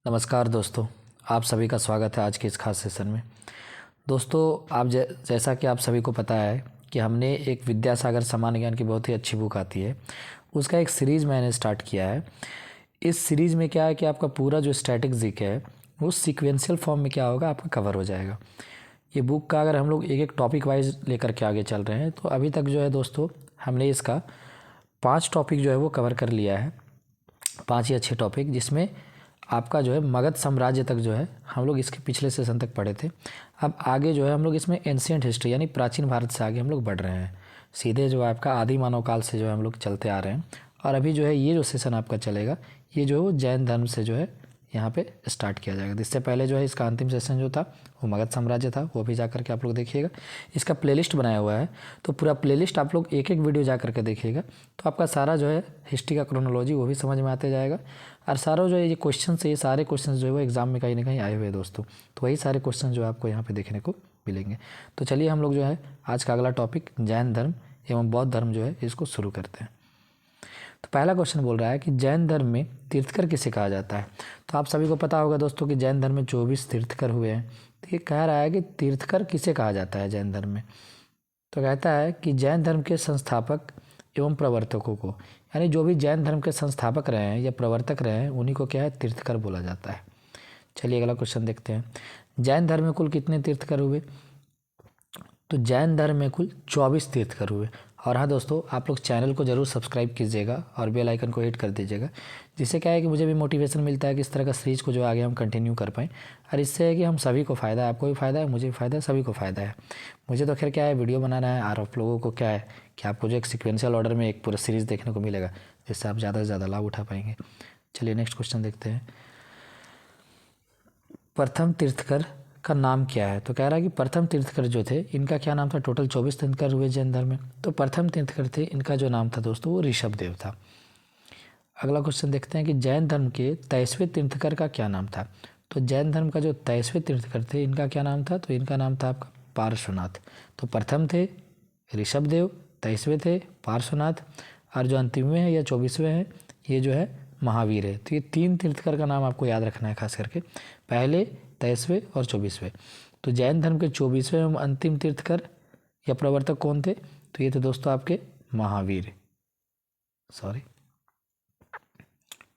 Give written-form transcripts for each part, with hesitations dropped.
नमस्कार दोस्तों, आप सभी का स्वागत है आज के इस खास सेशन में। दोस्तों, आप जैसा कि आप सभी को पता है कि हमने एक विद्यासागर सामान्य ज्ञान की बहुत ही अच्छी बुक आती है, उसका एक सीरीज़ मैंने स्टार्ट किया है। इस सीरीज़ में क्या है कि आपका पूरा जो स्टैटिक जिक है वो सीक्वेंशियल फॉर्म में क्या होगा, आपका कवर हो जाएगा। ये बुक का अगर हम लोग एक एक टॉपिक वाइज लेकर के आगे चल रहे हैं तो अभी तक जो है दोस्तों हमने इसका 5 टॉपिक जो है वो कवर कर लिया है, 5 ही अच्छे टॉपिक, जिसमें आपका जो है मगध साम्राज्य तक जो है हम लोग इसके पिछले सेशन तक पढ़े थे। अब आगे जो है हम लोग इसमें एंशिएंट हिस्ट्री यानी प्राचीन भारत से आगे हम लोग बढ़ रहे हैं, सीधे जो है आपका आदि मानव काल से जो है हम लोग चलते आ रहे हैं। और अभी जो है ये जो सेशन आपका चलेगा ये जो है वो जैन धर्म से जो है यहाँ पे स्टार्ट किया जाएगा। इससे पहले जो है इसका अंतिम सेशन जो था वो मगध साम्राज्य था, वो भी जा करके आप लोग देखिएगा। इसका प्लेलिस्ट बनाया हुआ है, तो पूरा प्लेलिस्ट आप लोग एक एक वीडियो जा करके देखिएगा तो आपका सारा जो है हिस्ट्री का क्रोनोलॉजी वो भी समझ में आते जाएगा। और सारा जो है ये क्वेश्चन है, ये सारे क्वेश्चन जो है वो एग्जाम में कहीं ना कहीं आए हुए हैं दोस्तों, तो वही सारे क्वेश्चन जो आपको यहाँ पे देखने को मिलेंगे। तो चलिए हम लोग जो है आज का अगला टॉपिक जैन धर्म एवं बौद्ध धर्म जो है इसको शुरू करते हैं। तो पहला क्वेश्चन बोल रहा है कि जैन धर्म में तीर्थकर किसे कहा जाता है। तो आप सभी को पता होगा दोस्तों कि जैन धर्म में 24 तीर्थकर हुए हैं। तो ये कह रहा है कि तीर्थकर किसे कहा जाता है जैन धर्म में। तो कहता है कि जैन धर्म के संस्थापक एवं प्रवर्तकों को, यानी जो भी जैन धर्म के संस्थापक रहे हैं या प्रवर्तक रहे हैं उन्हीं को क्या है, तीर्थकर बोला जाता है। चलिए अगला क्वेश्चन देखते हैं। जैन धर्म में कुल कितने तीर्थकर हुए। तो जैन धर्म में कुल 24 तीर्थकर हुए। और हाँ दोस्तों, आप लोग चैनल को ज़रूर सब्सक्राइब कीजिएगा और बेल आइकन को हिट कर दीजिएगा, जिससे क्या है कि मुझे भी मोटिवेशन मिलता है कि इस तरह का सीरीज़ को जो आगे हम कंटिन्यू कर पाएँ। और इससे है कि हम सभी को फ़ायदा है, आपको भी फ़ायदा है, मुझे भी फ़ायदा है, सभी को फ़ायदा है। मुझे तो खैर क्या है, वीडियो बनाना है, और आप लोगों को क्या है कि आपको जो एक सिक्वेंशियल ऑर्डर में एक पूरा सीरीज़ देखने को मिलेगा, जिससे आप ज़्यादा से ज़्यादा लाभ उठा पाएंगे। चलिए नेक्स्ट क्वेश्चन देखते हैं। प्रथम तीर्थकर का नाम क्या है। तो कह रहा है कि प्रथम तीर्थकर जो थे इनका क्या नाम था। टोटल 24 तीर्थकर हुए जैन धर्म में, तो प्रथम तीर्थकर थे, इनका जो नाम था दोस्तों वो ऋषभ देव था। अगला क्वेश्चन देखते हैं कि जैन धर्म के 23वें तीर्थकर का क्या नाम था। तो जैन धर्म का जो 23वें तीर्थकर थे इनका क्या नाम था। तो इनका नाम था आपका पार्श्वनाथ। तो प्रथम थे ऋषभ देव, 23वें थे पार्श्वनाथ, और जो अंतिमवें हैं या 24वें हैं ये जो है महावीर है। तो ये 3 तीर्थकर का नाम आपको याद रखना है खास करके, पहले 23वें और 24वें। तो जैन धर्म के 24वें एवं अंतिम तीर्थकर या प्रवर्तक कौन थे। तो ये थे दोस्तों आपके महावीर।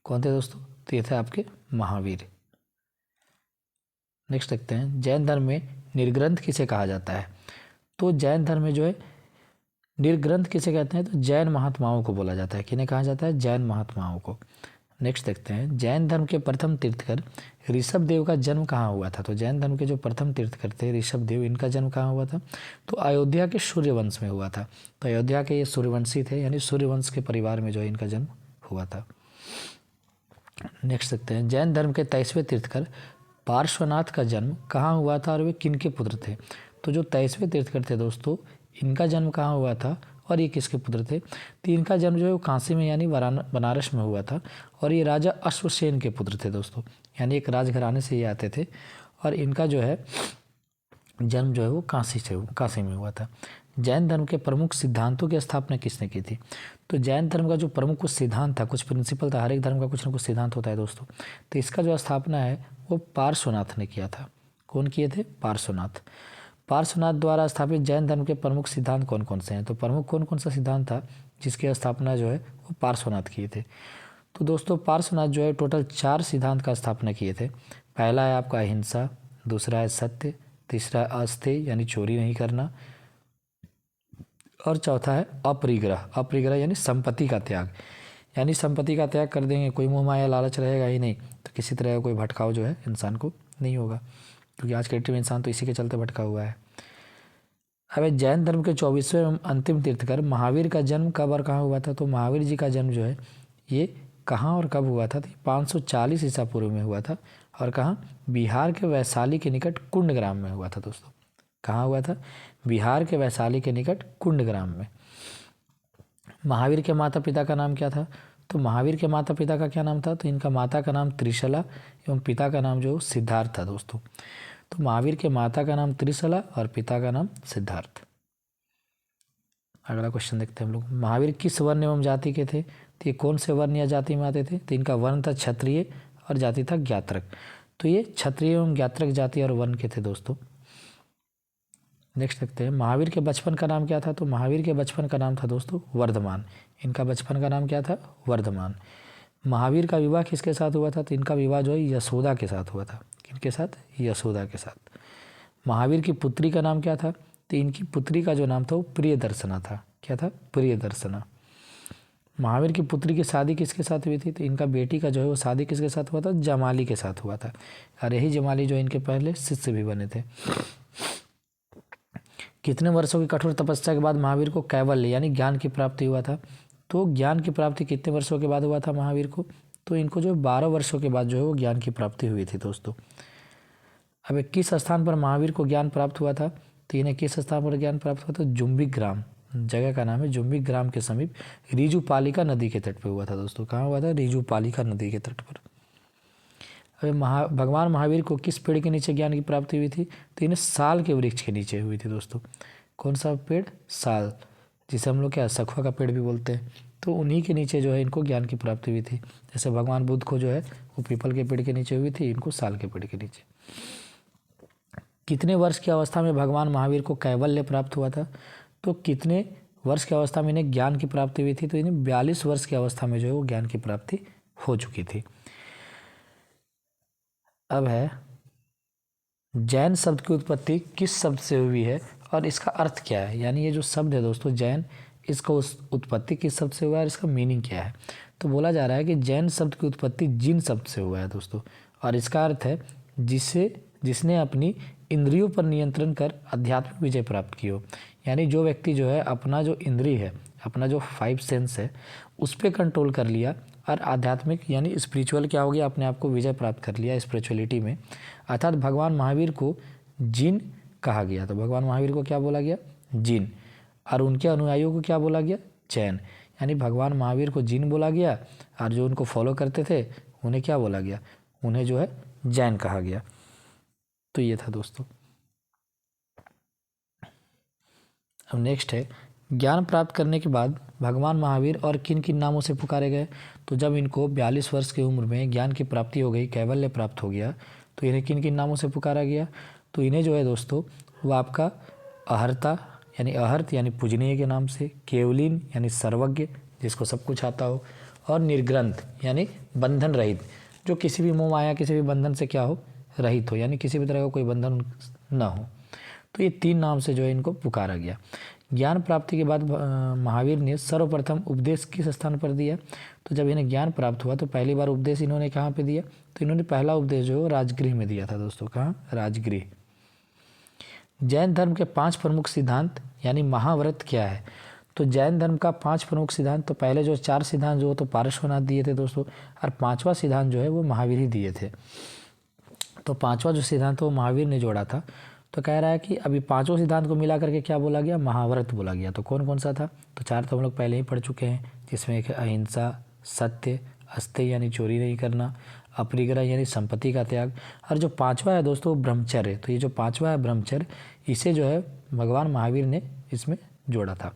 कौन थे दोस्तों। तो ये थे आपके महावीर। नेक्स्ट देखते हैं, जैन धर्म में निर्ग्रंथ किसे कहा जाता है। तो जैन धर्म में जो है निर्ग्रंथ किसे कहते हैं। तो जैन महात्माओं को बोला जाता है। किन्हें कहा जाता है, जैन महात्माओं को। नेक्स्ट देखते हैं, जैन धर्म के प्रथम तीर्थकर ऋषभ देव का जन्म कहाँ हुआ था। तो जैन धर्म के जो प्रथम तीर्थकर थे ऋषभ देव, इनका जन्म कहाँ हुआ था। तो अयोध्या के सूर्यवंश में हुआ था। तो अयोध्या के ये सूर्यवंशी थे, यानी सूर्यवंश के परिवार में जो है इनका जन्म हुआ था। नेक्स्ट देखते हैं, जैन धर्म के 23वें तीर्थकर पार्श्वनाथ का जन्म कहाँ हुआ था और वे किन के पुत्र थे। तो जो 23वें तीर्थकर थे दोस्तों इनका जन्म कहाँ हुआ था और ये किसके पुत्र थे। तो इनका जन्म जो है वो काशी में यानी बनारस में हुआ था, और ये राजा अश्वसेन के पुत्र थे दोस्तों, यानी एक राजघराने से ये आते थे, और इनका जो है जन्म जो है वो काशी में हुआ था। जैन धर्म के प्रमुख सिद्धांतों की स्थापना किसने की थी। तो जैन धर्म का जो प्रमुख कुछ सिद्धांत था, कुछ प्रिंसिपल था, हर एक धर्म का कुछ ना कुछ सिद्धांत होता है दोस्तों, तो इसका जो स्थापना है वो पार्श्वनाथ ने किया था। कौन किए थे, पार्श्वनाथ। पार्श्वनाथ द्वारा स्थापित जैन धर्म के प्रमुख सिद्धांत कौन कौन से हैं। तो प्रमुख कौन कौन सा सिद्धांत था जिसकी स्थापना जो है वो पार्श्वनाथ किए थे। तो दोस्तों पार्श्वनाथ जो है टोटल 4 सिद्धांत का स्थापना किए थे। पहला है आपका अहिंसा, दूसरा है सत्य, तीसरा है अस्तेय यानी चोरी नहीं करना, और चौथा है अपरिग्रह यानी संपत्ति का त्याग, यानी संपत्ति का त्याग कर देंगे, कोई मोह माया लालच रहेगा ही नहीं, तो किसी तरह का कोई भटकाव जो है इंसान को नहीं होगा, क्योंकि आज के टाइम इंसान तो इसी के चलते भटका हुआ है। अब जैन धर्म के 24वें अंतिम तीर्थकर महावीर का जन्म कब और कहाँ हुआ था। तो महावीर जी का जन्म जो है ये कहाँ और कब हुआ था। तो 540 ईसा पूर्व में हुआ था, और कहाँ, बिहार के वैशाली के निकट कुंडग्राम में हुआ था दोस्तों। कहाँ हुआ था, बिहार के वैशाली के निकट कुंडग्राम में। महावीर के माता पिता का नाम क्या था। तो महावीर के माता पिता का क्या नाम था। तो इनका माता का नाम त्रिशला एवं पिता का नाम जो सिद्धार्थ था दोस्तों। तो महावीर के माता का नाम त्रिशला और पिता का नाम सिद्धार्थ। अगला क्वेश्चन देखते हैं हम लोग, महावीर किस वर्ण एवं जाति के थे। तो ये कौन से वर्ण या जाति में आते थे। तो इनका वर्ण था क्षत्रिय और जाति था ज्ञात्रक। तो ये क्षत्रिय एवं ज्ञात्रक जाति और वर्ण के थे दोस्तों। नेक्स्ट देखते हैं, महावीर के बचपन का नाम क्या था? तो महावीर के बचपन का नाम था दोस्तों वर्धमान। इनका बचपन का नाम क्या था? वर्धमान। महावीर का विवाह किसके साथ हुआ था? तो इनका विवाह जो है यशोदा के साथ हुआ था। किनके साथ? यशोदा के साथ। महावीर की पुत्री का नाम क्या था? तो इनकी पुत्री का जो नाम था वो प्रियदर्शना था। क्या था? प्रियदर्शना। महावीर की पुत्री की शादी किसके साथ हुई थी? तो इनका बेटी का जो है वो शादी किसके साथ हुआ था? जमाली के साथ हुआ था। और यही जमाली जो इनके पहले शिष्य भी बने थे। कितने वर्षों की कठोर तपस्या के बाद महावीर को कैवल्य यानी ज्ञान की प्राप्ति हुआ था? तो ज्ञान की प्राप्ति कितने वर्षों के बाद हुआ था महावीर को? तो इनको जो 12 वर्षों के बाद जो है वो ज्ञान की प्राप्ति हुई थी दोस्तों। अब किस स्थान पर महावीर को ज्ञान प्राप्त हुआ था? तो इन्हें किस स्थान पर ज्ञान प्राप्त हुआ था? जुम्बिक ग्राम, जगह का नाम है जुम्बिक ग्राम के समीप ऋजुपालिका नदी के तट पर हुआ था दोस्तों। कहाँ हुआ था? ऋजुपालिका नदी के तट पर। अब भगवान महावीर को किस पेड़ के नीचे ज्ञान की प्राप्ति हुई थी? तो इन्हें साल के वृक्ष के नीचे हुई थी दोस्तों। कौन सा पेड़? साल, जिसे हम लोग क्या सखुआ का पेड़ भी बोलते हैं। तो उन्हीं के नीचे जो है इनको ज्ञान की प्राप्ति हुई थी। जैसे भगवान बुद्ध को जो है वो पीपल के पेड़ के नीचे हुई थी, इनको साल के पेड़ के नीचे। कितने वर्ष की अवस्था में भगवान महावीर को कैवल्य प्राप्त हुआ था? तो कितने वर्ष की अवस्था में इन्हें ज्ञान की प्राप्ति हुई थी? तो इन्हें 42 वर्ष की अवस्था में जो है वो ज्ञान की प्राप्ति हो चुकी थी। अब है जैन शब्द की उत्पत्ति किस शब्द से हुई है और इसका अर्थ क्या है? यानी ये जो शब्द है दोस्तों जैन, इसका उत्पत्ति किस शब्द से हुआ है और इसका मीनिंग क्या है? तो बोला जा रहा है कि जैन शब्द की उत्पत्ति जिन शब्द से हुआ है दोस्तों, और इसका अर्थ है जिसने अपनी इंद्रियों पर नियंत्रण कर आध्यात्मिक विजय प्राप्त की हो। यानी जो व्यक्ति जो है अपना जो इंद्रिय है, अपना जो 5 सेंस है उस पर कंट्रोल कर लिया और आध्यात्मिक यानी स्पिरिचुअल क्या हो गया, अपने आप को विजय प्राप्त कर लिया स्पिरिचुअलिटी में। अर्थात भगवान महावीर को जिन कहा गया। तो भगवान महावीर को क्या बोला गया? जिन। और उनके अनुयायियों को क्या बोला गया? जैन। यानी भगवान महावीर को जिन बोला गया और जो उनको फॉलो करते थे उन्हें क्या बोला गया? उन्हें जो है जैन कहा गया। तो ये था दोस्तों। अब नेक्स्ट है, ज्ञान प्राप्त करने के बाद भगवान महावीर और किन किन नामों से पुकारे गए? तो जब इनको 42 वर्ष की उम्र में ज्ञान की प्राप्ति हो गई, कैवल्य प्राप्त हो गया, तो इन्हें किन किन नामों से पुकारा गया? तो इन्हें जो है दोस्तों वो आपका अहर्ता यानी पूजनीय के नाम से, केवलिन यानी सर्वज्ञ जिसको सब कुछ आता हो, और निर्ग्रंथ यानी बंधन रहित, जो किसी भी मोह माया किसी भी बंधन से क्या हो? रहित हो, यानी किसी भी तरह का कोई बंधन न हो। तो ये 3 नाम से जो है इनको पुकारा गया। ज्ञान प्राप्ति के बाद महावीर ने सर्वप्रथम उपदेश किस स्थान पर दिया? तो जब इन्हें ज्ञान प्राप्त हुआ तो पहली बार उपदेश इन्होंने कहाँ पे दिया? तो इन्होंने पहला उपदेश जो है राजगृह में दिया था दोस्तों। कहाँ? राजगृह। जैन धर्म के 5 प्रमुख सिद्धांत यानी महाव्रत क्या है? तो जैन धर्म का 5 प्रमुख सिद्धांत, तो पहले जो 4 सिद्धांत जो तो पार्श्वनाथ दिए थे दोस्तों, और 5वां सिद्धांत जो है वो महावीर ही दिए थे। तो 5वां जो सिद्धांत वो महावीर ने जोड़ा था। तो कह रहा है कि अभी 5 सिद्धांत को मिला करके क्या बोला गया? महाव्रत बोला गया। तो कौन कौन सा था? तो 4 तो हम लोग पहले ही पढ़ चुके हैं, जिसमें एक है अहिंसा, सत्य, अस्तेय यानी चोरी नहीं करना, अपरिग्रह यानी संपत्ति का त्याग, और जो 5वां है दोस्तों वो ब्रह्मचर्य। तो ये जो 5वां है ब्रह्मचर्य, इसे जो है भगवान महावीर ने इसमें जोड़ा था,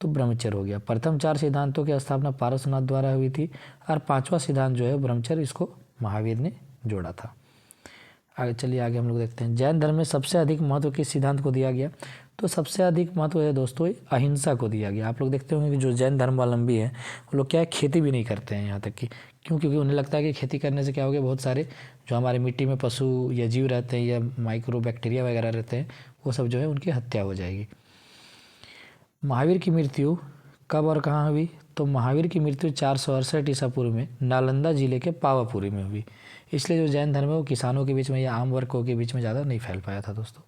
तो ब्रह्मचर्य हो गया। प्रथम 4 सिद्धांतों की स्थापना पार्श्वनाथ द्वारा हुई थी, और 5वां सिद्धांत जो है ब्रह्मचर्य, इसको महावीर ने जोड़ा था। आगे चलिए, आगे हम लोग देखते हैं जैन धर्म में सबसे अधिक महत्व किस सिद्धांत को दिया गया? तो सबसे अधिक महत्व है दोस्तों अहिंसा को दिया गया। आप लोग देखते होंगे कि जो जैन धर्मावलंबी हैं वो लोग क्या है, खेती भी नहीं करते हैं यहाँ तक कि क्योंकि उन्हें लगता है कि खेती करने से क्या हो गया, बहुत सारे जो हमारे मिट्टी में पशु या जीव रहते हैं या माइक्रो बैक्टीरिया वगैरह रहते हैं वो सब जो है उनकी हत्या हो जाएगी। महावीर की मृत्यु कब और कहाँ हुई? तो महावीर की मृत्यु 468 ईसा पूर्व में नालंदा जिले के पावापुरी में हुई। इसलिए जो जैन धर्म है वो किसानों के बीच में या आम वर्गों के बीच में ज़्यादा नहीं फैल पाया था दोस्तों।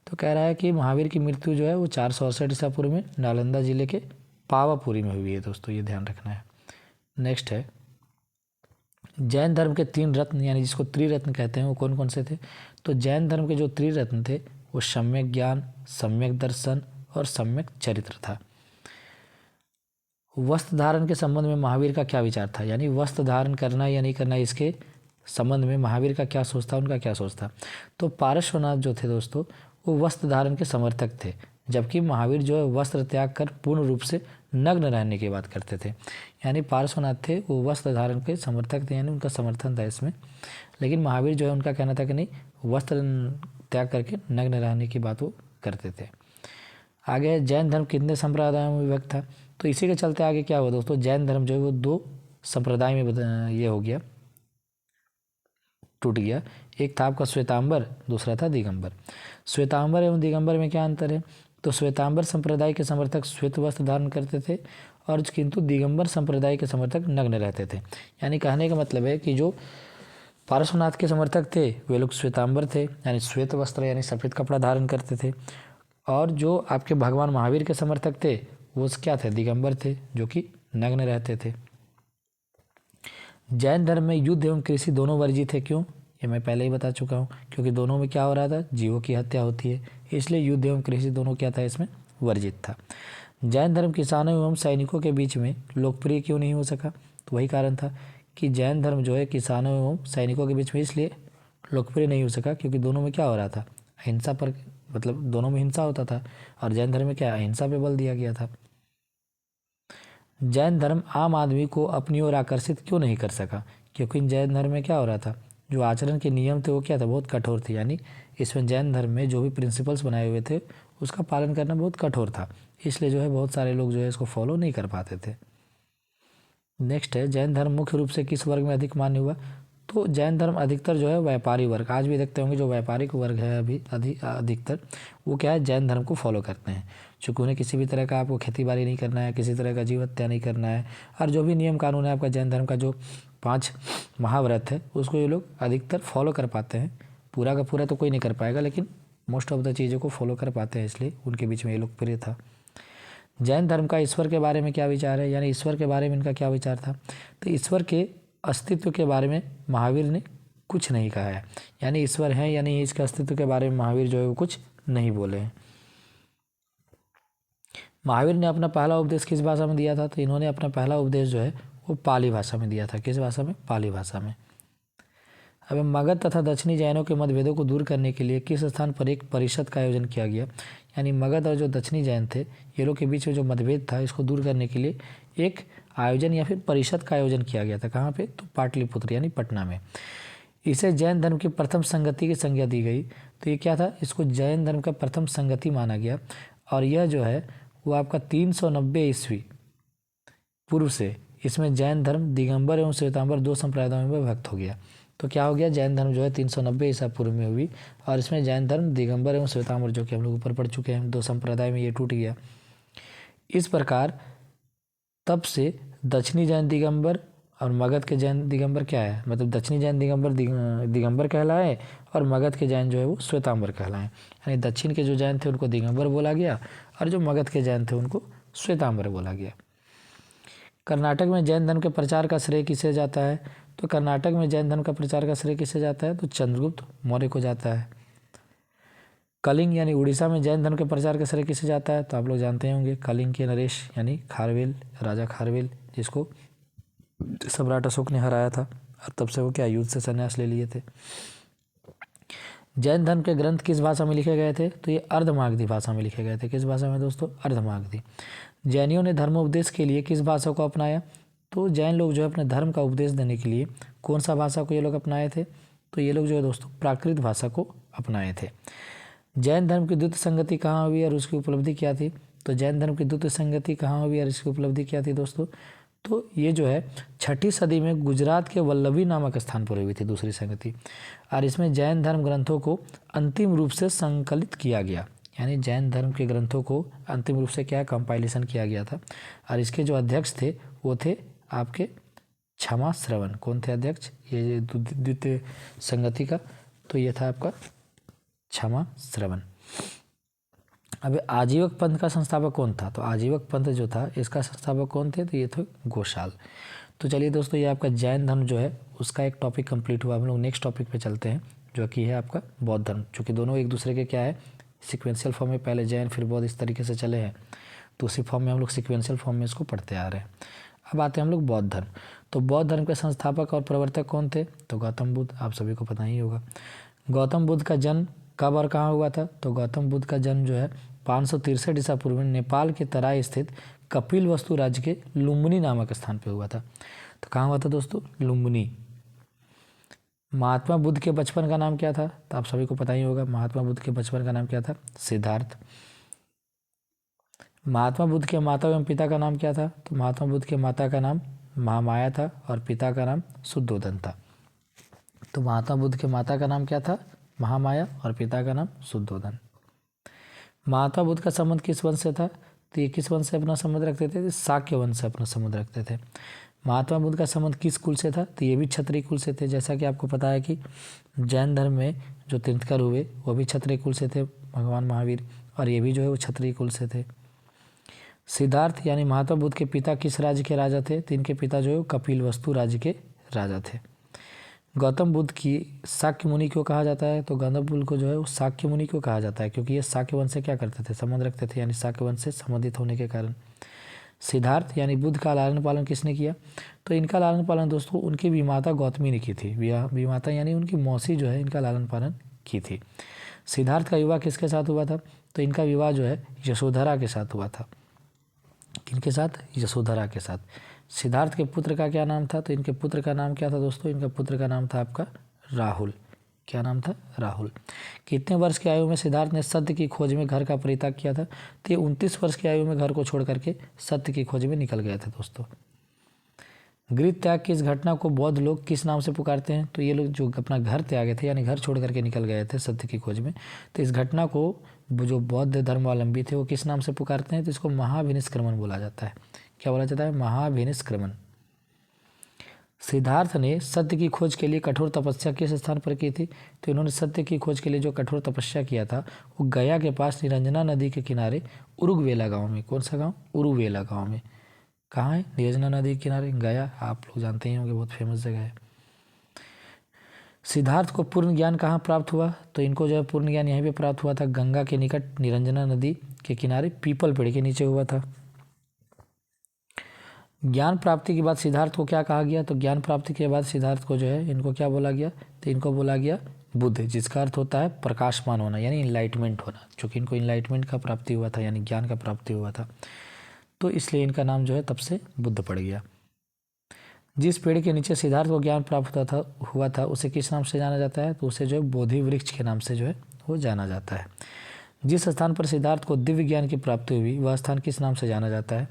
तो कह रहा है कि महावीर की मृत्यु जो है वो 468 ईसा पूर्व में नालंदा जिले के पावापुरी में हुई है दोस्तों, ये ध्यान रखना है। नेक्स्ट है जैन धर्म के 3 रत्न यानी जिसको त्रिरत्न कहते हैं वो कौन कौन से थे? तो जैन धर्म के जो त्रिरत्न थे वो सम्यक ज्ञान, सम्यक दर्शन और सम्यक चरित्र था। वस्त्र धारण के संबंध में महावीर का क्या विचार था? यानी वस्त्र धारण करना या नहीं करना इसके संबंध में महावीर का क्या सोच था, उनका क्या सोच था? तो पार्श्वनाथ जो थे दोस्तों वो वस्त्र धारण के समर्थक थे, जबकि महावीर जो है वस्त्र त्याग कर पूर्ण रूप से नग्न रहने की बात करते थे। यानी पार्श्वनाथ थे वो वस्त्र धारण के समर्थक थे, यानी उनका समर्थन था इसमें। लेकिन महावीर जो है उनका कहना था कि नहीं, वस्त्र त्याग करके नग्न रहने की बात वो करते थे। आगे जैन धर्म कितने संप्रदायों में विभक्त था, तो इसी के चलते आगे क्या हुआ दोस्तों, जैन धर्म जो है वो 2 संप्रदाय में ये हो गया, टूट गया। एक था आपका श्वेतांबर, दूसरा था दिगंबर। श्वेतांबर एवं दिगंबर में क्या अंतर है, तो श्वेतांबर संप्रदाय के समर्थक श्वेत वस्त्र धारण करते थे और किंतु दिगंबर संप्रदाय के समर्थक नग्न रहते थे। यानी कहने का मतलब है कि जो पार्श्वनाथ के समर्थक थे वे लोग श्वेतांबर थे, यानी श्वेत वस्त्र यानी सफ़ेद कपड़ा धारण करते थे, और जो आपके भगवान महावीर के समर्थक थे वो क्या थे, दिगंबर थे, जो कि नग्न रहते थे। जैन धर्म में युद्ध एवं कृषि दोनों वर्जित है। क्यों, ये मैं पहले ही बता चुका हूँ, क्योंकि दोनों में क्या हो रहा था, जीवों की हत्या होती है, इसलिए युद्ध एवं कृषि दोनों क्या था, इसमें वर्जित था। जैन धर्म किसानों एवं सैनिकों के बीच में लोकप्रिय क्यों नहीं हो सका, तो वही कारण था कि जैन धर्म जो है किसानों एवं सैनिकों के बीच में इसलिए लोकप्रिय नहीं हो सका क्योंकि दोनों में क्या हो रहा था, अहिंसा पर, मतलब दोनों में हिंसा होता था, और जैन धर्म में क्या, अहिंसा पे बल दिया गया था। जैन धर्म आम आदमी को अपनी ओर आकर्षित क्यों नहीं कर सका, क्योंकि जैन धर्म में क्या हो रहा था, जो आचरण के नियम थे वो क्या था, बहुत कठोर थे। यानी इसमें जैन धर्म में जो भी प्रिंसिपल्स बनाए हुए थे उसका पालन करना बहुत कठोर था, इसलिए जो है बहुत सारे लोग जो है इसको फॉलो नहीं कर पाते थे। नेक्स्ट है, जैन धर्म मुख्य रूप से किस वर्ग में अधिक मान्य हुआ, तो जैन धर्म अधिकतर जो है व्यापारी वर्ग, आज भी देखते होंगे जो व्यापारिक वर्ग है अभी अधिकतर वो क्या है, जैन धर्म को फॉलो करते हैं, चूँकि उन्हें किसी भी तरह का आपको खेती बाड़ी नहीं करना है, किसी तरह का जीव हत्या नहीं करना है, और जो भी नियम कानून है आपका जैन धर्म का, जो 5 महाव्रत है उसको ये लोग अधिकतर फॉलो कर पाते हैं। पूरा का पूरा तो कोई नहीं कर पाएगा, लेकिन मोस्ट ऑफ द चीज़ों को फॉलो कर पाते हैं, इसलिए उनके बीच में ये लोकप्रिय था। जैन धर्म का ईश्वर के बारे में क्या विचार है, यानी ईश्वर के बारे में इनका क्या विचार था, तो ईश्वर के अस्तित्व के बारे में महावीर ने कुछ नहीं कहा है, यानी ईश्वर है या नहीं इसके अस्तित्व के बारे में महावीर जो है वो कुछ नहीं बोले हैं। महावीर ने अपना पहला उपदेश किस भाषा में दिया था, तो इन्होंने अपना पहला उपदेश जो है वो पाली भाषा में दिया था। किस भाषा में, पाली भाषा में। अब मगध तथा दक्षिणी जैनों के मतभेदों को दूर करने के लिए किस स्थान पर एक परिषद का आयोजन किया गया, यानी मगध और जो दक्षिणी जैन थे ये लोग के बीच में जो मतभेद था इसको दूर करने के लिए एक आयोजन या फिर परिषद का आयोजन किया गया था। कहाँ पे, तो पाटलिपुत्र यानी पटना में। इसे जैन धर्म की प्रथम संगति की संज्ञा दी गई, तो ये क्या था, इसको जैन धर्म का प्रथम संगति माना गया, और यह जो है वो आपका 390 ईस्वी पूर्व से इसमें जैन धर्म दिगंबर एवं श्वेतांबर 2 संप्रदायों में विभक्त हो गया। तो क्या हो गया, जैन धर्म जो है 390 ईसा पूर्व में हुई, और इसमें जैन धर्म दिगंबर एवं श्वेतांबर जो कि हम लोग ऊपर पढ़ चुके हैं 2 संप्रदाय में ये टूट गया। इस प्रकार तब से दक्षिणी जैन दिगंबर और मगध के जैन दिगंबर क्या है, मतलब दक्षिणी जैन दिगंबर दिगंबर कहलाए और मगध के जैन जो है वो श्वेतांबर कहलाए। यानी दक्षिण के जो जैन थे उनको दिगंबर बोला गया और जो मगध के जैन थे उनको श्वेतांबर बोला गया। कर्नाटक में जैन धर्म के प्रचार का श्रेय किसे जाता है, तो कर्नाटक में जैन धर्म का प्रचार का श्रेय किसे जाता है, तो चंद्रगुप्त मौर्य को जाता है। कलिंग यानी उड़ीसा में जैन धर्म के प्रचार का श्रेय किसे जाता है, तो आप लोग जानते होंगे कलिंग के नरेश यानी खारवेल, राजा खारवेल, जिसको सम्राट अशोक ने हराया था और तब से वो क्या युद्ध से संन्यास ले लिए थे। जैन धर्म के ग्रंथ किस भाषा में लिखे गए थे, तो ये अर्धमागधी भाषा में लिखे गए थे। किस भाषा में दोस्तों, अर्धमागधी। जैनियों ने धर्मोपदेश के लिए किस भाषा को अपनाया, तो जैन लोग जो है अपने धर्म का उपदेश देने के लिए कौन सा भाषा को ये लोग अपनाए थे, तो ये लोग जो है दोस्तों प्राकृत भाषा को अपनाए थे। जैन धर्म की द्वितीय संगति कहाँ हुई और उसकी उपलब्धि क्या थी, तो जैन धर्म की द्वितीय संगति कहाँ हुई और इसकी उपलब्धि क्या थी दोस्तों, तो ये जो है 6ठी सदी में गुजरात के वल्लभी नामक स्थान पर हुई थी दूसरी संगति, और इसमें जैन धर्म ग्रंथों को अंतिम रूप से संकलित किया गया, यानी जैन धर्म के ग्रंथों को अंतिम रूप से क्या कंपाइलेशन किया गया था, और इसके जो अध्यक्ष थे वो थे आपके क्षमा श्रवण। कौन थे अध्यक्ष, ये द्वितीय संगति का, तो ये था आपका क्षमा श्रवण। अब आजीवक पंथ का संस्थापक कौन था, तो आजीवक पंथ जो था इसका संस्थापक कौन थे, तो ये थे गोशाल। तो चलिए दोस्तों, ये आपका जैन धर्म जो है उसका एक टॉपिक कंप्लीट हुआ। हम लोग नेक्स्ट टॉपिक पे चलते हैं जो कि है आपका बौद्ध धर्म। चूँकि दोनों एक दूसरे के क्या है, सिक्वेंशियल फॉर्म में, पहले जैन फिर बौद्ध इस तरीके से चले हैं, तो उसी फॉर्म में हम लोग सिक्वेंशियल फॉर्म में इसको पढ़ते आ रहे हैं। अब आते हैं हम लोग बौद्ध धर्म। तो बौद्ध धर्म के संस्थापक और प्रवर्तक कौन थे, तो गौतम बुद्ध, आप सभी को पता ही होगा। गौतम बुद्ध का जन्म कब और कहाँ हुआ था, तो गौतम बुद्ध का जन्म जो है 563 ईसा पूर्व में नेपाल के तराई स्थित कपिलवस्तु राज्य के लुम्बिनी नामक स्थान पर हुआ था। तो कहाँ हुआ था दोस्तों? लुम्बिनी। महात्मा बुद्ध के बचपन का नाम क्या था? तो आप सभी को पता ही होगा, महात्मा बुद्ध के बचपन का नाम क्या था? सिद्धार्थ। महात्मा बुद्ध के माता एवं पिता का नाम क्या था? तो महात्मा बुद्ध के माता का नाम महामाया था और पिता का नाम शुद्धोधन था। तो महात्मा बुद्ध के माता का नाम क्या था? महामाया और पिता का नाम शुद्धोधन। महात्मा बुद्ध का संबंध किस वंश से था? तो ये किस वंश से अपना संबंध रखते थे? शाक्य वंश से अपना संबंध रखते थे। महात्मा बुद्ध का संबंध किस कुल से था? तो ये भी क्षत्रिय कुल से थे। जैसा कि आपको पता है कि जैन धर्म में जो तीर्थंकर हुए वो भी क्षत्रिय कुल से थे, भगवान महावीर, और ये भी जो है वो क्षत्रिय कुल से थे। सिद्धार्थ यानी महात्मा बुद्ध के पिता किस राज्य के राजा थे? तो इनके पिता जो है कपिलवस्तु राज्य के राजा थे। गौतम बुद्ध की शाक्य मुनि क्यों कहा जाता है? तो गौतम बुद्ध को जो है वो शाक्य मुनि क्यों कहा जाता है? क्योंकि ये शाक्य वंश से क्या करते थे? संबंध रखते थे, यानी शाक्य वंश से संबंधित होने के कारण। सिद्धार्थ यानी बुद्ध का लालन पालन किसने किया? तो इनका लालन पालन दोस्तों उनकी विमाता गौतमी ने की थी। विमाता यानी उनकी मौसी जो है इनका लालन पालन की थी। सिद्धार्थ का विवाह किसके साथ हुआ था? तो इनका विवाह जो है यशोधरा के साथ हुआ था। किनके साथ? यशोधरा के साथ। सिद्धार्थ के पुत्र का क्या नाम था? तो इनके पुत्र का नाम क्या था दोस्तों? इनका पुत्र का नाम था आपका राहुल। क्या नाम था? राहुल। कितने वर्ष की आयु में सिद्धार्थ ने सत्य की खोज में घर का परित्याग किया था? तो ये 29 वर्ष की आयु में घर को छोड़ करके सत्य की खोज में निकल गए थे दोस्तों। गृह त्याग की इस घटना को बौद्ध लोग किस नाम से पुकारते हैं? तो ये लोग जो अपना घर त्यागे थे यानी घर छोड़ करके निकल गए थे सत्य की खोज में, तो इस घटना को जो बौद्ध धर्मावलंबी थे वो किस नाम से पुकारते हैं? तो इसको महाविनिष्क्रमण बोला जाता है। क्या बोला जाता है? महाविनिष्क्रमण। सिद्धार्थ ने सत्य की खोज के लिए कठोर तपस्या किस स्थान पर की थी? तो इन्होंने सत्य की खोज के लिए जो कठोर तपस्या किया था वो गया के पास निरंजना नदी के किनारे उरुवेला गांव में। कौन सा गांव? उरुवेला गांव में। कहाँ है? निरंजना नदी के किनारे गया, आप लोग जानते ही होंगे, बहुत फेमस जगह है। सिद्धार्थ को पूर्ण ज्ञान कहाँ प्राप्त हुआ? तो इनको जो है पूर्ण ज्ञान यहीं पे प्राप्त हुआ था, गंगा के निकट निरंजना नदी के किनारे पीपल पेड़ के नीचे हुआ था। ज्ञान प्राप्ति के बाद सिद्धार्थ को क्या कहा गया? तो ज्ञान प्राप्ति के बाद सिद्धार्थ को जो है इनको क्या बोला गया? तो इनको बोला गया बुद्ध, जिसका अर्थ होता है प्रकाशमान होना, यानी इनलाइटमेंट होना। चूँकि इनको इनलाइटमेंट का प्राप्ति हुआ था यानी ज्ञान का प्राप्ति हुआ था, तो इसलिए इनका नाम जो है तब से बुद्ध पड़ गया। जिस पेड़ के नीचे सिद्धार्थ को ज्ञान प्राप्त हुआ था उसे किस नाम से जाना जाता है? तो उसे जो है बोधि वृक्ष के नाम से जो है वो जाना जाता है। जिस स्थान पर सिद्धार्थ को दिव्य ज्ञान की प्राप्ति हुई वह स्थान किस नाम से जाना जाता है?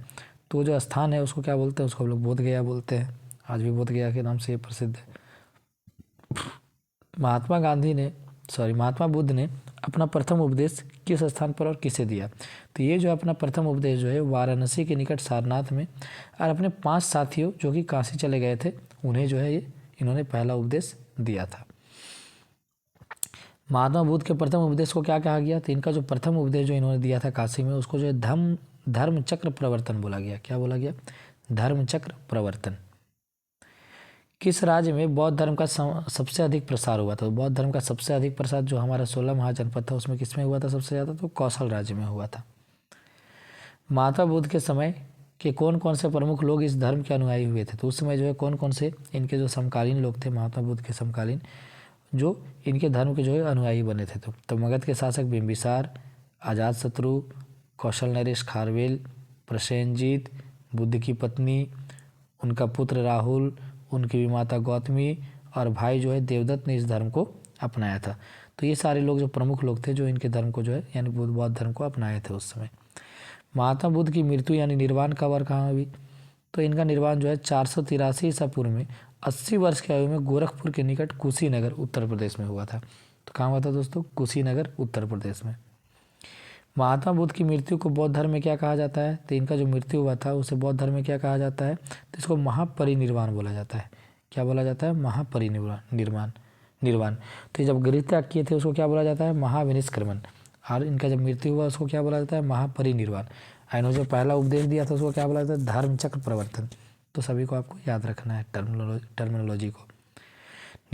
तो जो स्थान है उसको क्या बोलते हैं? उसको हम लोग बोध गया बोलते हैं। आज भी बोध गया के नाम से ये प्रसिद्ध है। महात्मा बुद्ध ने अपना प्रथम उपदेश किस स्थान पर और किसे दिया? तो ये जो अपना प्रथम उपदेश जो है वाराणसी के निकट सारनाथ में और अपने 5 साथियों जो कि काशी चले गए थे उन्हें जो है इन्होंने पहला उपदेश दिया था। महात्मा बुद्ध के प्रथम उपदेश को क्या कहा गया? तो इनका जो प्रथम उपदेश जो इन्होंने दिया था काशी में उसको जो है धर्म चक्र प्रवर्तन बोला गया। क्या बोला गया? धर्म चक्र प्रवर्तन। किस राज्य में बौद्ध धर्म का सबसे अधिक प्रसार हुआ था? बौद्ध धर्म का सबसे अधिक प्रसार जो हमारा 16 महाजनपद था उसमें किसमें हुआ था सबसे ज़्यादा? तो कौशल राज्य में हुआ था। महात्मा बुद्ध के समय के कौन कौन से प्रमुख लोग इस धर्म के अनुयायी हुए थे? तो उस समय जो है कौन कौन से इनके जो समकालीन लोग थे महात्मा बुद्ध के समकालीन जो इनके धर्म के जो है अनुयायी बने थे? तो मगध के शासक बिंबिसार, अजातशत्रु, कौशल नरेश खारवेल, प्रसेनजीत, बुद्ध की पत्नी, उनका पुत्र राहुल, उनकी विमाता गौतमी और भाई जो है देवदत्त ने इस धर्म को अपनाया था। तो ये सारे लोग जो प्रमुख लोग थे जो इनके धर्म को जो है यानी बौद्ध धर्म को अपनाए थे उस समय। महात्मा बुद्ध की मृत्यु यानी निर्वाण कब और कहाँ हुई? तो इनका निर्वाण जो है 483 ईसा पूर्व में 80 वर्ष की आयु में गोरखपुर के निकट कुशीनगर उत्तर प्रदेश में हुआ था। तो कहाँ हुआ था दोस्तों? कुशीनगर उत्तर प्रदेश में। महात्मा बुद्ध की मृत्यु को बौद्ध धर्म में क्या कहा जाता है? तो इनका जो मृत्यु हुआ था उसे बौद्ध धर्म में क्या कहा जाता है? तो इसको महापरिनिर्वाण बोला जाता है। क्या बोला जाता है? निर्वाण। तो जब गृह त्याग किए थे उसको क्या बोला जाता है? महाविनिष्क्रमण। और इनका जब मृत्यु हुआ उसको क्या बोला जाता है? महापरिनिर्वाण। इन्होंने जो पहला उपदेश दिया था उसको क्या बोला जाता है? धर्म चक्र प्रवर्तन। तो सभी को आपको याद रखना है टर्मिनोलॉजी को।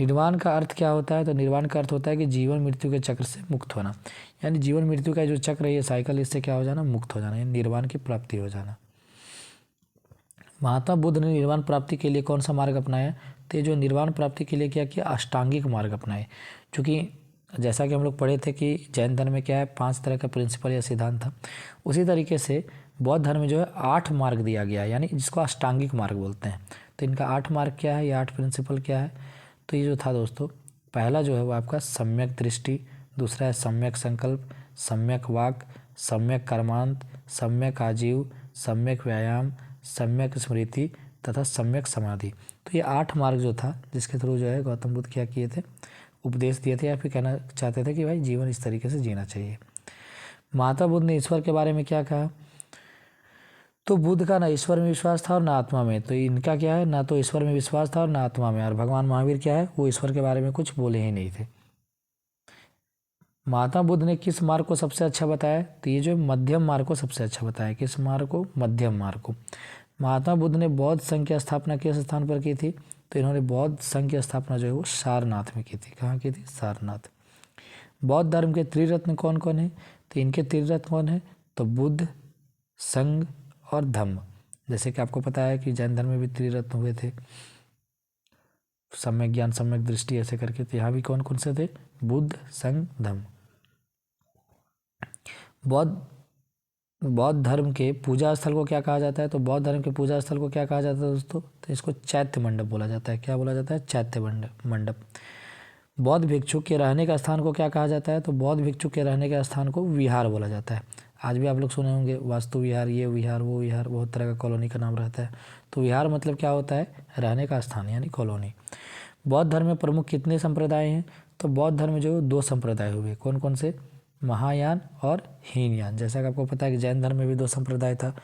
निर्वाण का अर्थ क्या होता है? तो निर्वाण का अर्थ होता है कि जीवन मृत्यु के चक्र से मुक्त होना, यानी जीवन मृत्यु का जो चक्र है ये साइकिल, इससे क्या हो जाना? मुक्त हो जाना, यानी निर्वाण की प्राप्ति हो जाना। महात्मा बुद्ध ने निर्वाण प्राप्ति के लिए कौन सा मार्ग अपनाया? तो जो निर्वाण प्राप्ति के लिए क्या किया? अष्टांगिक मार्ग अपनाए। क्योंकि जैसा कि हम लोग पढ़े थे कि जैन धर्म में क्या है 5 तरह का प्रिंसिपल या सिद्धांत था, उसी तरीके से बौद्ध धर्म में जो है 8 मार्ग दिया गया है, यानी जिसको अष्टांगिक मार्ग बोलते हैं। तो इनका 8 मार्ग क्या है, ये 8 प्रिंसिपल क्या है? तो ये जो था दोस्तों, पहला जो है वो आपका सम्यक दृष्टि, दूसरा है सम्यक संकल्प, सम्यक वाक, सम्यक कर्मांत, सम्यक आजीव, सम्यक व्यायाम, सम्यक स्मृति तथा सम्यक समाधि। तो ये 8 मार्ग जो था जिसके थ्रू जो है गौतम बुद्ध क्या किए थे, उपदेश दिए थे या फिर कहना चाहते थे कि भाई जीवन इस तरीके से जीना चाहिए। महात्मा बुद्ध ने ईश्वर के बारे में क्या कहा? तो बुद्ध का ना ईश्वर में विश्वास था और ना आत्मा में। तो इनका क्या है, ना तो ईश्वर में विश्वास था और ना आत्मा में। और भगवान महावीर क्या है, वो ईश्वर के बारे में कुछ बोले ही नहीं थे। महात्मा बुद्ध ने किस मार्ग को सबसे अच्छा बताया? तो ये जो मध्यम मार्ग को सबसे अच्छा बताया। किस मार्ग को? मध्यम मार्ग को। महात्मा बुद्ध ने बौद्ध संघ की स्थापना किस स्थान पर की थी? तो इन्होंने बौद्ध संघ की स्थापना जो है वो सारनाथ में की थी। कहाँ की थी? सारनाथ। बौद्ध धर्म के त्रिरत्न कौन कौन है? तो इनके त्रिरत्न कौन है? तो बुद्ध, संघ और धम्म। जैसे कि आपको पता है कि जैन धर्म में भी त्रिरत्न हुए थे, सम्यक ज्ञान, सम्यक दृष्टि, ऐसे करके। तो यहाँ भी कौन कौन से थे? बुद्ध, संघ, धम्म। बौद्ध धर्म के पूजा स्थल को क्या कहा जाता है? तो बौद्ध धर्म के पूजा स्थल को क्या कहा जाता है दोस्तों? तो इसको चैत्य मंडप बोला जाता है। क्या बोला जाता है? चैत्य मंडप। बौद्ध भिक्षु के रहने का स्थान को क्या कहा जाता है? तो बौद्ध भिक्षु के रहने के स्थान को विहार बोला जाता है। आज भी आप लोग सुने होंगे वास्तु विहार, ये विहार, वो विहार, बहुत तरह का कॉलोनी का नाम रहता है। तो विहार मतलब क्या होता है? रहने का स्थान, यानी कॉलोनी। बौद्ध धर्म में प्रमुख कितने संप्रदाय हैं? तो बौद्ध धर्म में जो 2 संप्रदाय हुए। कौन कौन से? महायान और हीनयान। जैसा कि आपको पता है कि जैन धर्म में भी 2 संप्रदाय था,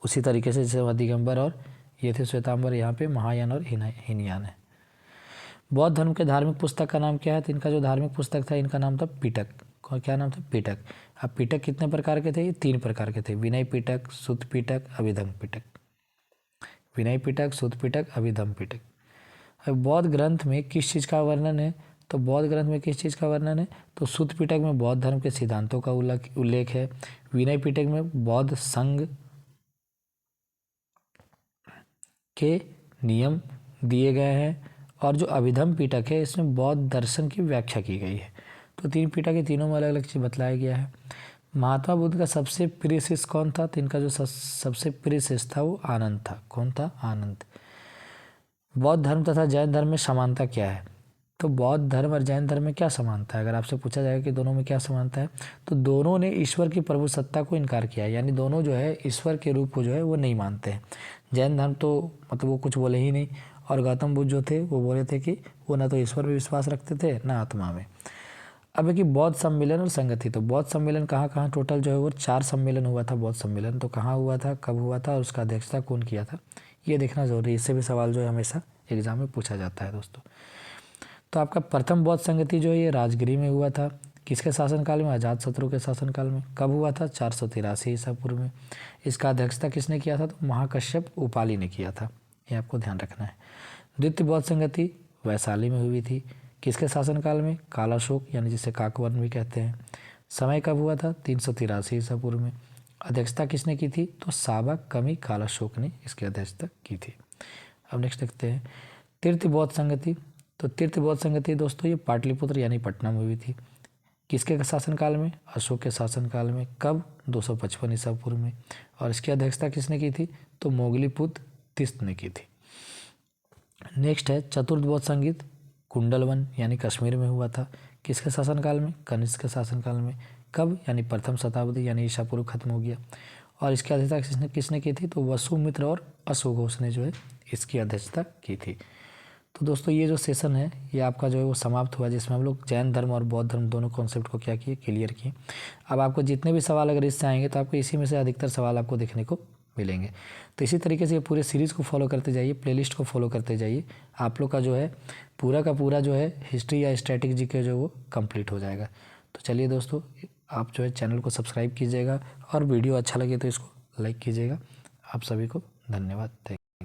उसी तरीके से जैसे दिगंबर और ये थे श्वेतांबर, यहाँ पे महायान और हीनयान है। बौद्ध धर्म के धार्मिक पुस्तक का नाम क्या है? तो इनका जो धार्मिक पुस्तक था इनका नाम था पिटक। क्या नाम था? पिटक। अब पिटक कितने प्रकार के थे? ये 3 प्रकार के थे। विनय पिटक, सुत्त पिटक, अभिधम्म पिटक। विनय पिटक, सुत्त पिटक, अभिधम्म पिटक। अब बौद्ध ग्रंथ में किस चीज़ का वर्णन है? तो बौद्ध ग्रंथ में किस चीज़ का वर्णन है? तो सुत्त पिटक में बौद्ध धर्म के सिद्धांतों का उल्लेख है। विनय पिटक में बौद्ध संघ के नियम दिए गए हैं। और जो अभिधम्म पिटक है इसमें बौद्ध दर्शन की व्याख्या की गई है। तो 3 पिटक के तीनों में अलग अलग चीज़ बतलाया गया है। महात्मा बुद्ध का सबसे प्रिय शिष्य कौन था? तो इनका जो सबसे प्रिय शिष्य था वो आनंद था। कौन था? आनंद। बौद्ध धर्म तथा जैन धर्म में समानता क्या है? तो बौद्ध धर्म और जैन धर्म में क्या समानता है? अगर आपसे पूछा जाएगा कि दोनों में क्या समानता है, तो दोनों ने ईश्वर की प्रभु सत्ता को इनकार किया है, यानी दोनों जो है ईश्वर के रूप को जो है वो नहीं मानते हैं। जैन धर्म तो मतलब वो कुछ बोले ही नहीं, और गौतम बुद्ध जो थे वो बोले थे कि वो ना तो ईश्वर में विश्वास रखते थे ना आत्मा में। अब है कि बौद्ध सम्मेलन और संगति। तो बौद्ध सम्मेलन कहाँ टोटल जो है वो 4 सम्मेलन हुआ था। बौद्ध सम्मेलन तो कहाँ हुआ था, कब हुआ था और उसका अध्यक्षता कौन किया था, ये देखना जरूरी है। इससे भी सवाल जो है हमेशा एग्जाम में पूछा जाता है दोस्तों। तो आपका प्रथम बौद्ध संगति जो है ये राजगिरी में हुआ था। किसके शासनकाल में? अजातशत्रु के शासनकाल में। कब हुआ था? 483 ईसा पूर्व में। इसका अध्यक्षता किसने किया था? तो महाकश्यप उपाली ने किया था, ये आपको ध्यान रखना है। द्वितीय बौद्ध संगति वैशाली में हुई थी। किसके शासनकाल में? कालाशोक, यानी जिसे काकवर्ण भी कहते हैं। समय कब हुआ था? 383 ईसा पूर्व में। अध्यक्षता किसने की थी? तो साबा कमी कालाशोक ने इसकी अध्यक्षता की थी। अब नेक्स्ट देखते हैं तृतीय बौद्ध संगति। तो तृतीय बौद्ध संगति दोस्तों ये पाटलिपुत्र यानी पटना में हुई थी। किसके शासनकाल में? अशोक के शासनकाल में। कब? 255 ईसा पूर्व में। और इसकी अध्यक्षता किसने की थी? तो मोगलीपुत्र तिस्त ने की थी। नेक्स्ट है चतुर्थ बौद्ध संगीत कुंडलवन यानी कश्मीर में हुआ था। किसके शासनकाल में? कनिष्क के शासनकाल में। कब? यानी प्रथम शताब्दी यानी ईसा पूर्व खत्म हो गया। और इसकी अध्यक्षता किसने की थी? तो वसुमित्र और अशोघोष ने जो है इसकी अध्यक्षता की थी। तो दोस्तों ये जो सेशन है ये आपका जो है वो समाप्त हुआ, जिसमें हम लोग जैन धर्म और बौद्ध धर्म दोनों कॉन्सेप्ट को क्या किए, क्लियर किए। अब आपको जितने भी सवाल अगर इससे आएंगे तो आपको इसी में से अधिकतर सवाल आपको देखने को मिलेंगे। तो इसी तरीके से ये पूरे सीरीज़ को फॉलो करते जाइए, प्लेलिस्ट को फॉलो करते जाइए। आप लोग का जो है पूरा का पूरा जो है हिस्ट्री या स्टैटिक जीके जो वो कंप्लीट हो जाएगा। तो चलिए दोस्तों, आप जो है चैनल को सब्सक्राइब कीजिएगा और वीडियो अच्छा लगे तो इसको लाइक कीजिएगा। आप सभी को धन्यवाद।